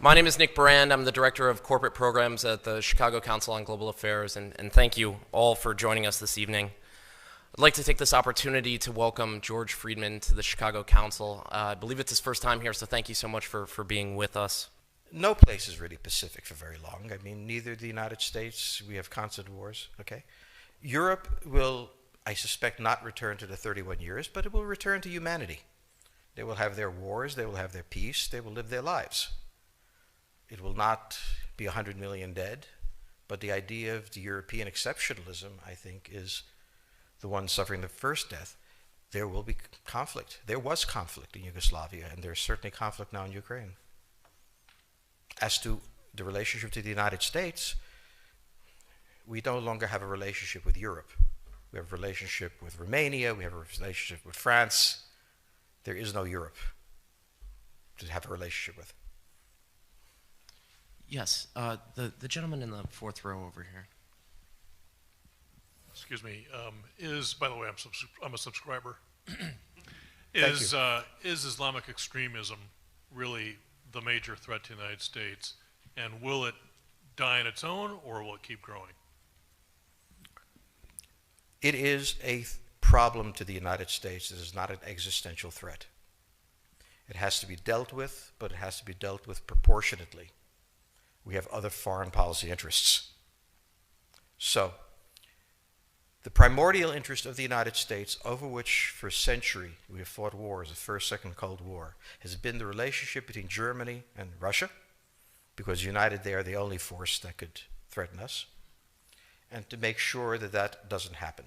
My name is Nick Brand. I'm the Director of Corporate Programs at the Chicago Council on Global Affairs, and thank you all for joining us this evening. I'd like to take this opportunity to welcome George Friedman to the Chicago Council. I believe it's his first time here, so thank you so much for being with us. No place is really pacific for very long. I mean, neither the United States, we have constant wars, okay? Europe will, I suspect, not return to the 31 years, but it will return to humanity. They will have their wars, they will have their peace, they will live their lives. It will not be 100 million dead, but the idea of the European exceptionalism, I think, is the one suffering the first death. There will be conflict. There was conflict in Yugoslavia, and there's certainly conflict now in Ukraine. As to the relationship to the United States, we no longer have a relationship with Europe. We have a relationship with Romania, we have a relationship with France. There is no Europe to have a relationship with. Yes, the gentleman in the fourth row over here. Excuse me. By the way, I'm a subscriber. Is Islamic extremism really the major threat to the United States, and will it die on its own, or will it keep growing? It is a problem to the United States. It is not an existential threat. It has to be dealt with, but it has to be dealt with proportionately. We have other foreign policy interests. So, the primordial interest of the United States, over which for a century we have fought wars, the First, Second Cold War, has been the relationship between Germany and Russia, because united they are the only force that could threaten us, and to make sure that that doesn't happen.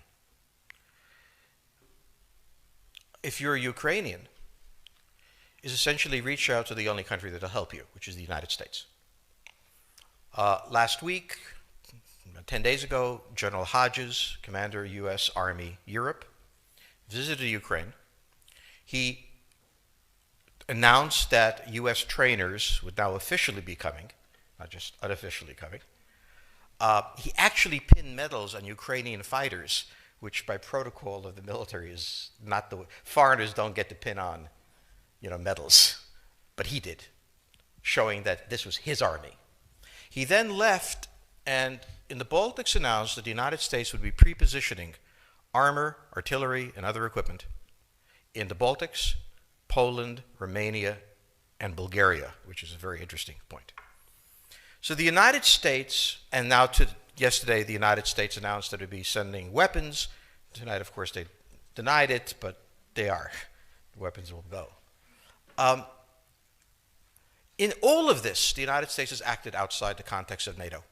If you're a Ukrainian, is essentially reach out to the only country that will help you, which is the United States. Last week, 10 days ago, General Hodges, Commander U.S. Army Europe, visited Ukraine. He announced that U.S. trainers would now officially be coming, not just unofficially coming. He actually pinned medals on Ukrainian fighters, which by protocol of the military is not the way. Foreigners don't get to pin on, medals, but he did, showing that this was his army. He then left and in the Baltics announced that the United States would be pre-positioning armor, artillery, and other equipment in the Baltics, Poland, Romania, and Bulgaria, which is a very interesting point. So the United States, and now yesterday the United States announced that it would be sending weapons. Tonight, of course, they denied it, but they are. The weapons will go. In all of this, the United States has acted outside the context of NATO.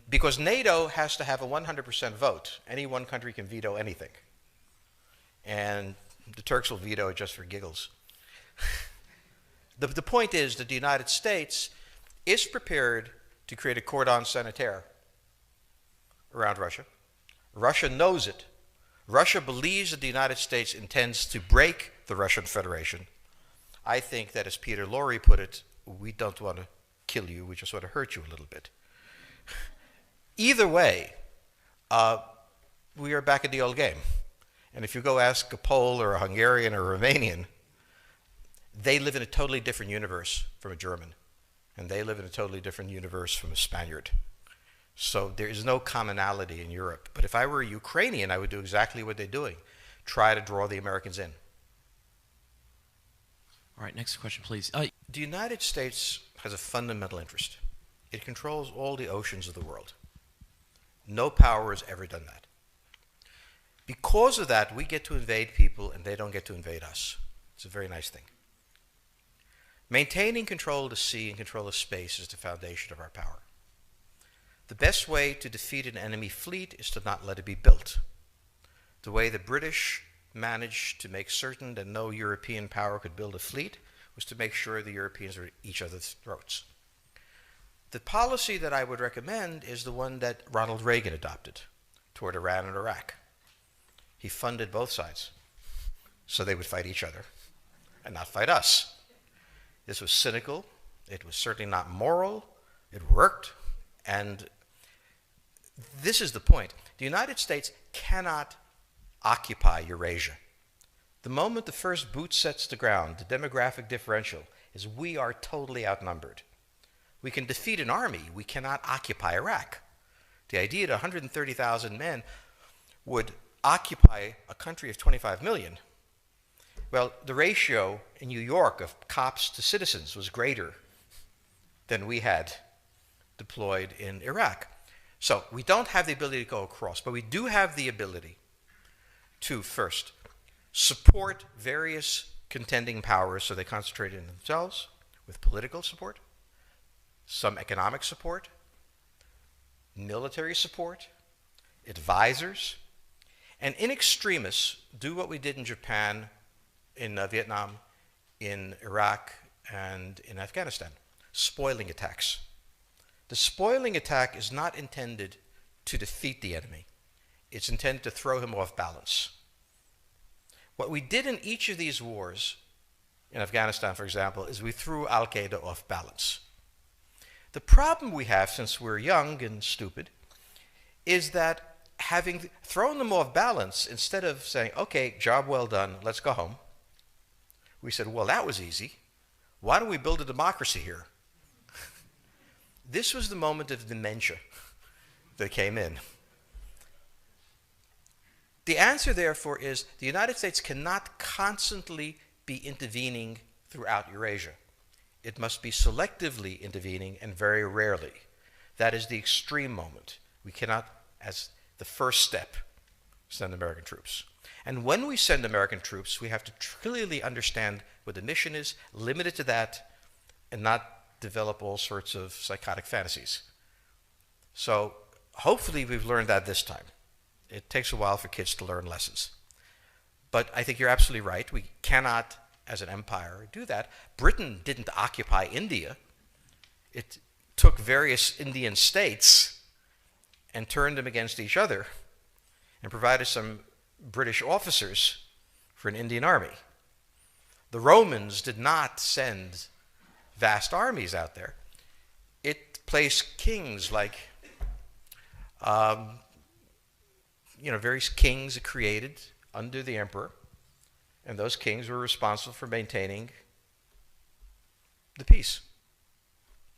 Because NATO has to have a 100% vote. Any one country can veto anything. And the Turks will veto it just for giggles. The point is that the United States is prepared to create a cordon sanitaire around Russia. Russia knows it. Russia believes that the United States intends to break the Russian Federation. I think that, as Peter Lorre put it, we don't want to kill you, we just want to hurt you a little bit. Either way, we are back in the old game. And if you go ask a Pole or a Hungarian or a Romanian, they live in a totally different universe from a German. And they live in a totally different universe from a Spaniard. So there is no commonality in Europe. But if I were a Ukrainian, I would do exactly what they're doing. Try to draw the Americans in. All right, next question, please. The United States has a fundamental interest. It controls all the oceans of the world. No power has ever done that. Because of that, we get to invade people and they don't get to invade us. It's a very nice thing. Maintaining control of the sea and control of space is the foundation of our power. The best way to defeat an enemy fleet is to not let it be built. The way the British managed to make certain that no European power could build a fleet was to make sure the Europeans were at each other's throats. The policy that I would recommend is the one that Ronald Reagan adopted toward Iran and Iraq. He funded both sides so they would fight each other and not fight us. This was cynical. It was certainly not moral. It worked. And this is the point. The United States cannot occupy Eurasia. The moment the first boot sets the ground, the demographic differential is we are totally outnumbered. We can defeat an army. We cannot occupy Iraq. The idea that 130,000 men would occupy a country of 25 million, well, the ratio in New York of cops to citizens was greater than we had deployed in Iraq. So we don't have the ability to go across, but we do have the ability to, first, support various contending powers so they concentrate in themselves with political support, some economic support, military support, advisors, and in extremis, do what we did in Japan, in Vietnam, in Iraq, and in Afghanistan, spoiling attacks. The spoiling attack is not intended to defeat the enemy. It's intended to throw him off balance. What we did in each of these wars, in Afghanistan, for example, is we threw Al-Qaeda off balance. The problem we have, since we're young and stupid, is that having thrown them off balance, instead of saying, okay, job well done, let's go home, we said, well, that was easy. Why don't we build a democracy here? This was the moment of dementia that came in. The answer, therefore, is the United States cannot constantly be intervening throughout Eurasia. It must be selectively intervening and very rarely. That is the extreme moment. We cannot, as the first step, send American troops. And when we send American troops, we have to clearly understand what the mission is, limit it to that, and not develop all sorts of psychotic fantasies. So hopefully we've learned that this time. It takes a while for kids to learn lessons. But I think you're absolutely right. We cannot, as an empire, do that. Britain didn't occupy India. It took various Indian states and turned them against each other and provided some British officers for an Indian army. The Romans did not send vast armies out there. It placed kings like, various kings it created under the emperor, and those kings were responsible for maintaining the peace.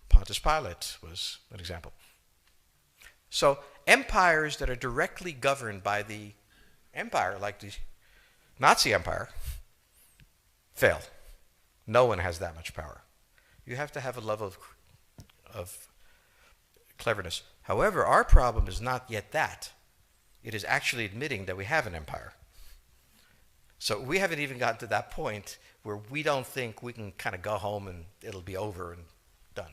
Pontius Pilate was an example. So empires that are directly governed by the empire, like the Nazi Empire, fail. No one has that much power. You have to have a level of cleverness. However, our problem is not yet that. It is actually admitting that we have an empire. So we haven't even gotten to that point where we don't think we can kind of go home and it'll be over and done.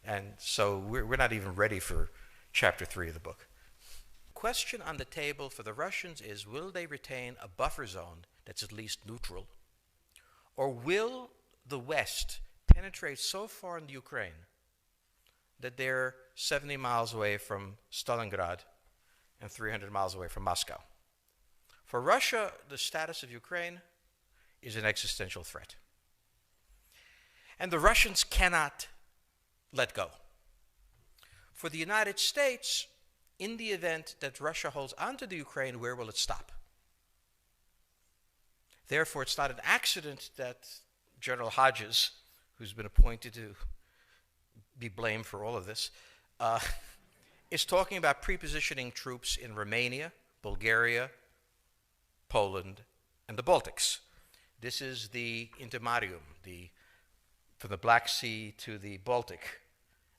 And so we're not even ready for chapter 3 of the book. The question on the table for the Russians is, will they retain a buffer zone that's at least neutral? Or will the West penetrate so far in the Ukraine that they're 70 miles away from Stalingrad and 300 miles away from Moscow? For Russia, the status of Ukraine is an existential threat. And the Russians cannot let go. For the United States, in the event that Russia holds onto the Ukraine, where will it stop? Therefore, it's not an accident that General Hodges, who's been appointed to be blamed for all of this, is talking about prepositioning troops in Romania, Bulgaria, Poland, and the Baltics. This is the intermarium, from the Black Sea to the Baltic,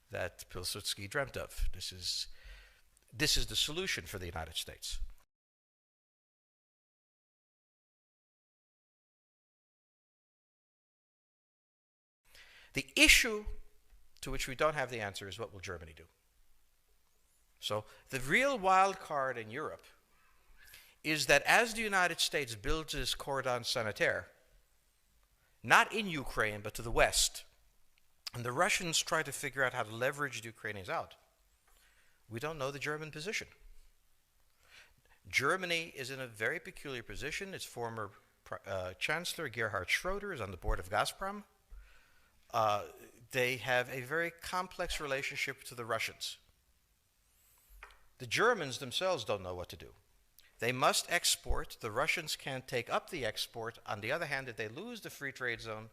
that Pilsudski dreamt of. This is the solution for the United States. The issue to which we don't have the answer is, what will Germany do? So the real wild card in Europe is that as the United States builds this cordon sanitaire, not in Ukraine, but to the west, and the Russians try to figure out how to leverage the Ukrainians out, we don't know the German position. Germany is in a very peculiar position. Its former Chancellor, Gerhard Schroeder, is on the board of Gazprom. They have a very complex relationship to the Russians. The Germans themselves don't know what to do. They must export. The Russians can't take up the export. On the other hand, if they lose the free trade zone,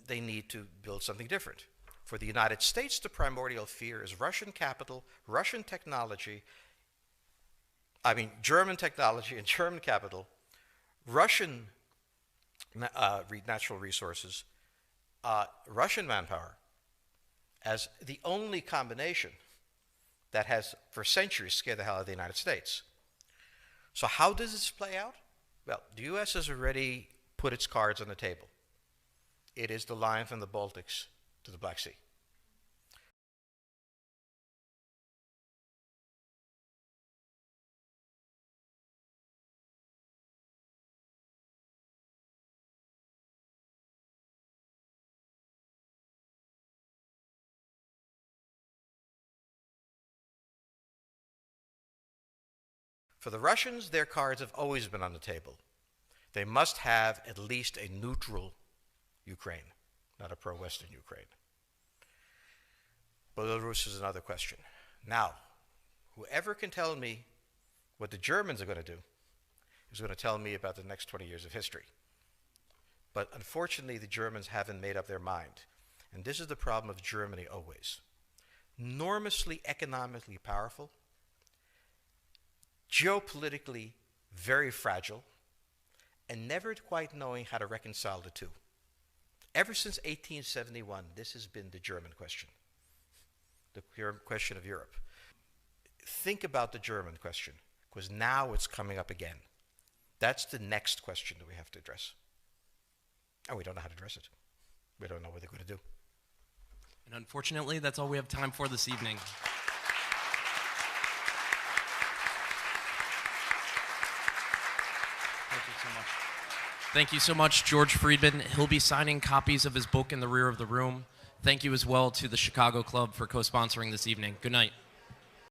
they need to build something different. For the United States, the primordial fear is Russian capital, Russian technology, German technology and German capital, Russian natural resources, Russian manpower, as the only combination that has for centuries scared the hell out of the United States. So how does this play out? Well, the U.S. has already put its cards on the table. It is the line from the Baltics to the Black Sea. For the Russians, their cards have always been on the table. They must have at least a neutral Ukraine, not a pro-Western Ukraine. Belarus is another question. Now, whoever can tell me what the Germans are going to do is going to tell me about the next 20 years of history. But unfortunately, the Germans haven't made up their mind. And this is the problem of Germany always. Enormously economically powerful, geopolitically very fragile, and never quite knowing how to reconcile the two. Ever since 1871, this has been the German question, the question of Europe. Think about the German question, because now it's coming up again. That's the next question that we have to address. And we don't know how to address it. We don't know what they're going to do. And unfortunately, that's all we have time for this evening. Thank you so much, George Friedman. He'll be signing copies of his book in the rear of the room. Thank you as well to the Chicago Club for co-sponsoring this evening. Good night.